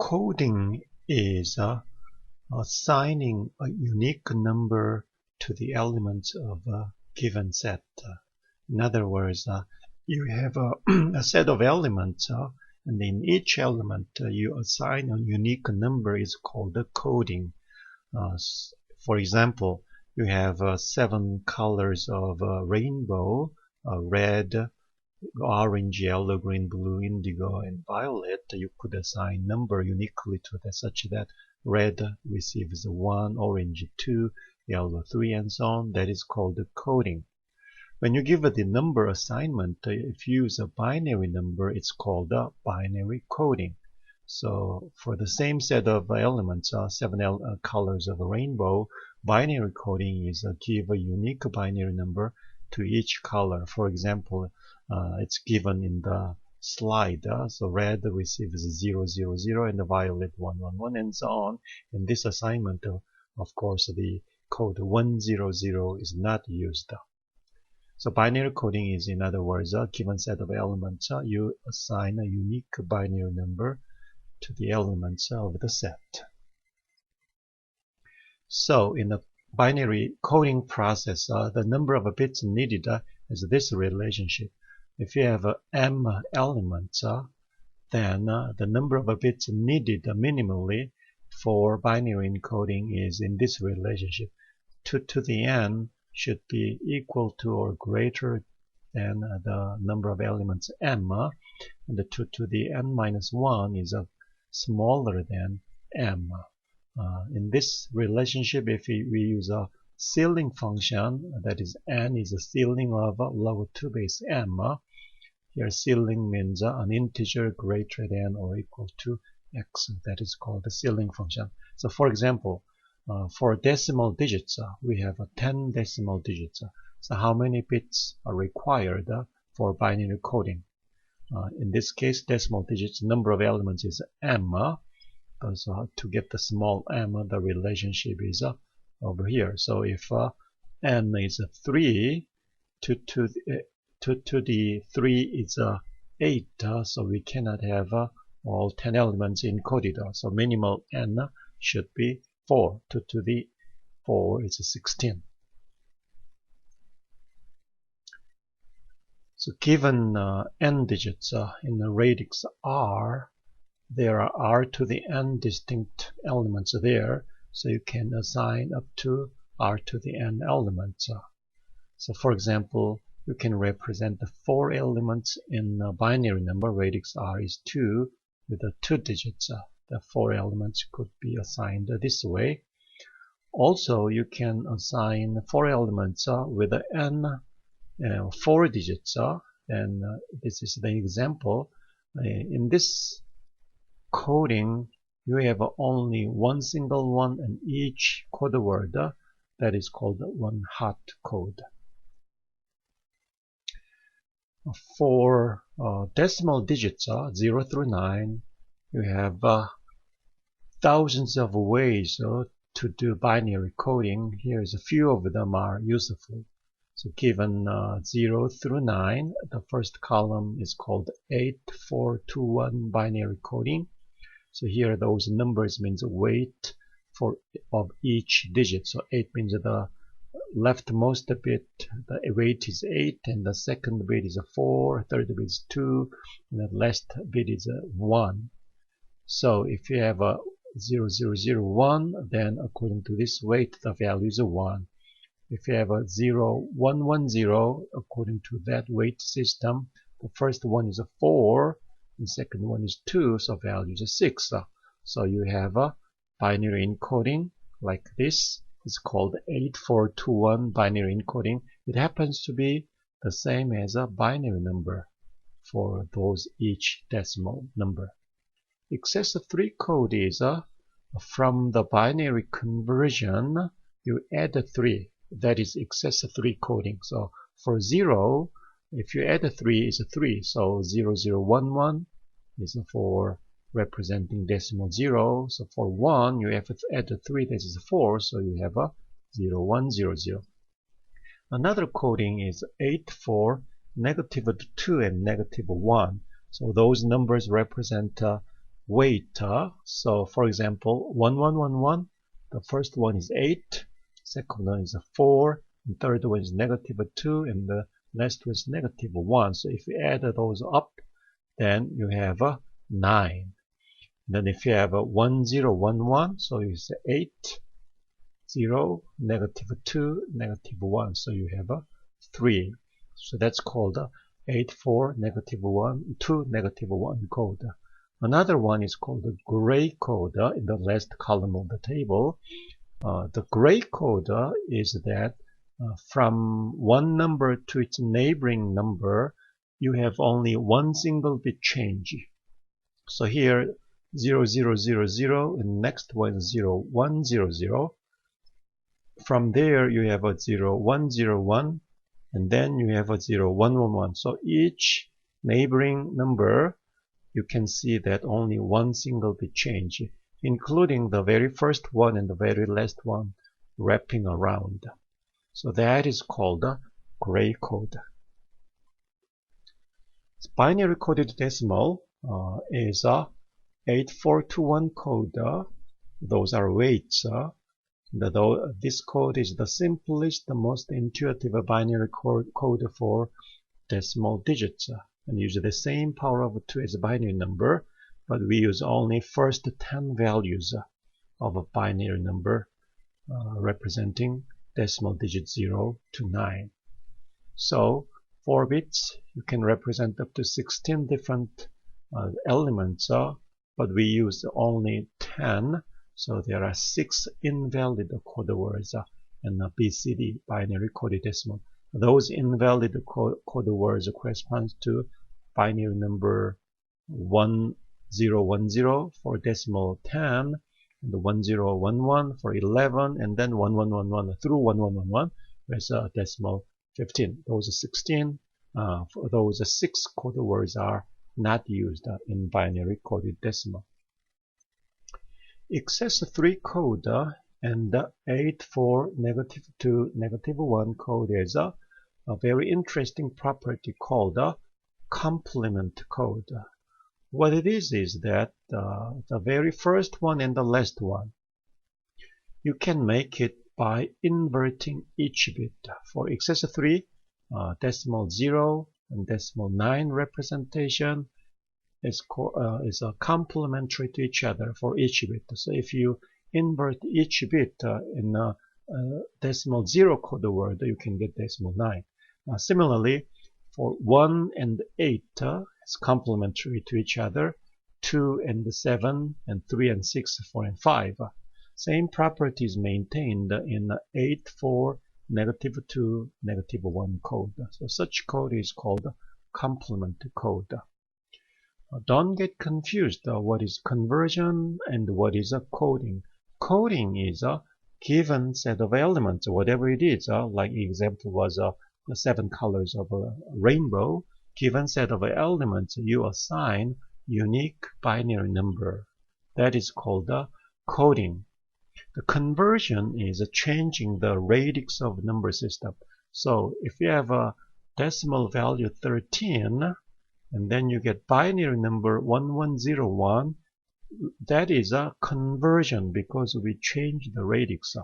Coding is assigning a unique number to the elements of a given set. In other words, you have a set of elements, and in each element you assign a unique number is called coding. For example, you have 7 colors of a rainbow, red, orange, yellow, green, blue, indigo, and violet. You could assign number uniquely to that, such that red receives 1, orange 2, yellow 3, and so on. That is called coding. When you give the number assignment, if you use a binary number, it's called binary coding. So for the same set of elements, 7 colors of a rainbow, binary coding is give a unique binary number to each color. For example, it's given in the slide. So red receives 0, 0, 0, and the violet 1, 1, 1, and so on. In this assignment, of course, the code 1, 0, 0 is not used. So binary coding is, in other words, a given set of elements. You assign a unique binary number to the elements of the set. So in the binary coding process, the number of bits needed is this relationship. If you have m elements, then the number of bits needed minimally for binary encoding is in this relationship. 2 to the n should be equal to or greater than the number of elements m, and the 2 to the n minus 1 is smaller than m. In this relationship, if we use a ceiling function, that is n is a ceiling of log 2 base m. Here ceiling means an integer greater than or equal to x. That is called the ceiling function. So for example, for decimal digits, we have 10 decimal digits. So how many bits are required for binary coding? In this case, decimal digits, number of elements is m. So to get the small m, the relationship is over here. So if n is 3, 2 to the 3 is 8, so we cannot have all 10 elements encoded. So minimal n should be 4. 2 to the 4 is 16. So given n digits in the radix r, there are r to the n distinct elements there, so you can assign up to r to the n elements. So for example, you can represent the 4 elements in a binary number. Radix r is 2 with the 2 digits. The 4 elements could be assigned this way. Also, you can assign 4 elements with the n 4 digits. And this is the example. In this coding, you have only one single one in each code word. That is called one hot code. For decimal digits, 0 through 9, you have thousands of ways to do binary coding. Here is a few of them are useful. So given 0 through 9, the first column is called 8421 binary coding. So here those numbers means weight of each digit. So 8 means the leftmost bit, the weight is 8, and the second bit is 4, third bit is 2, and the last bit is 1. So if you have a 0001, then according to this weight, the value is 1. If you have a 0110, according to that weight system, the first one is 4, the second one is 2, so value is 6. So you have a binary encoding like this. It's called 8421 binary encoding. It happens to be the same as a binary number for those each decimal number. Excessive 3 code is from the binary conversion, you add a 3. That is excessive 3 coding. So for 0, if you add a 3, is a 3. So 0011 is for representing decimal 0. So for 1, you have to add a 3, that is 4. So you have a 0100. Another coding is 84, -2 and -1. So those numbers represent weight. So for example, 1111, the first one is 8, second one is 4, and third one is -2, and the last one is -1. So if you add those up, then you have 9. Then if you have 1011, so you say 8, 0, -2, -1, so you have 3. So that's called 8, 4, -1, 2, -1 code. Another one is called the gray code in the last column of the table. The gray code is that from one number to its neighboring number, you have only one single bit change. So here 0, 0, 0, 0, and next one 0, 1, 0, 0. From there you have a 0, 1, 0, 1, and then you have a 0, 1, 1, 1. So each neighboring number, you can see that only one single bit change, including the very first one and the very last one wrapping around. So that is called a gray code. Binary coded decimal is a 8421 code. Those are weights. This code is the simplest, the most intuitive binary code for decimal digits, and use the same power of 2 as a binary number, but we use only first 10 values of a binary number representing decimal digits 0 to 9. So 4 bits, you can represent up to 16 different elements, but we use only 10. So there are 6 invalid code words in the BCD, binary coded decimal. Those invalid code words correspond to binary number 1010 for decimal 10, and 1011 for 11, and then 1111 through 1111 with decimal 15. Those 16, those 6 code words are not used in binary coded decimal. XS3 code and 84 -2 -1 code is a very interesting property called complement code. What it is that the very first one and the last one, you can make it by inverting each bit. For XS3, decimal 0 and decimal 9 representation is complementary to each other for each bit. So if you invert each bit in a decimal 0 code word, you can get decimal 9. Similarly, for 1 and 8 is complementary to each other, 2 and 7, and 3 and 6, 4 and 5. Same properties maintained in 84 -2 -1 code. So such code is called complement code. Don't get confused what is conversion and what is coding. Coding is a given set of elements, whatever it is, like example was the 7 colors of a rainbow. Given set of elements, you assign unique binary number. That is called coding. The conversion is changing the radix of number system. So if you have a decimal value 13, and then you get binary number 1101, that is a conversion because we change the radix.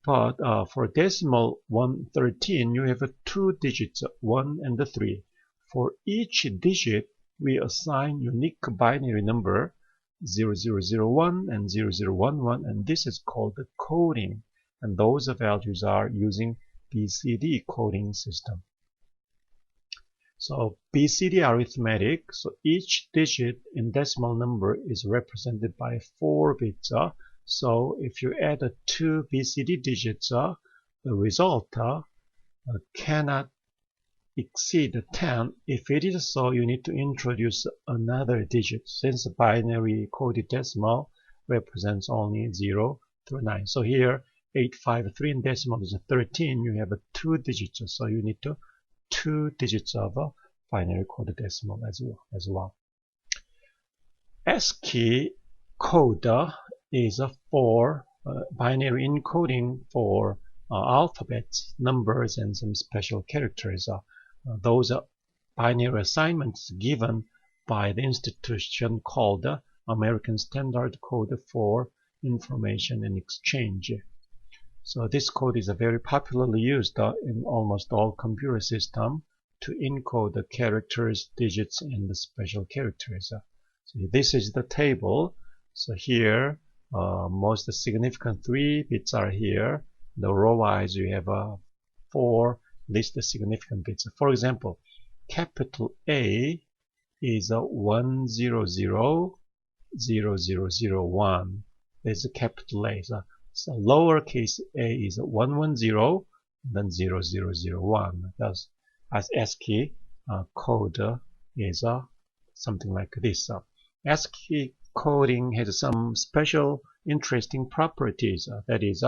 But for decimal 113, you have 2 digits, 1 and 3. For each digit, we assign unique binary number 0001 and 0011, and this is called coding. And those values are using BCD coding system. So BCD arithmetic, so each digit in decimal number is represented by 4 bits. So if you add 2 BCD digits, the result cannot exceed 10. If it is so, you need to introduce another digit, since binary coded decimal represents only 0 through 9. So here 853 in decimal is 13. You have 2 digits, so you need to 2 digits of a binary coded decimal as well. ASCII code is for binary encoding for alphabets, numbers, and some special characters. Those are binary assignments given by the institution called American Standard Code for Information and Exchange. So this code is very popularly used in almost all computer systems to encode the characters, digits, and the special characters. So this is the table. So here, most significant 3 bits are here. The row-wise, you have 4 least significant bits. For example, capital A is 1000001. There's a capital A. So lowercase a is 110, then 0001. Thus, as ASCII code is something like this. ASCII coding has some special interesting properties. That is,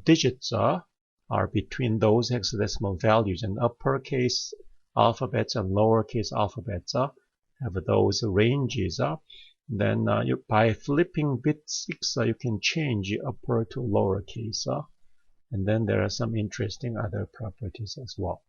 digits are between those hexadecimal values, and uppercase alphabets and lowercase alphabets have those ranges. Then by flipping bit 6, you can change upper to lowercase. And then there are some interesting other properties as well.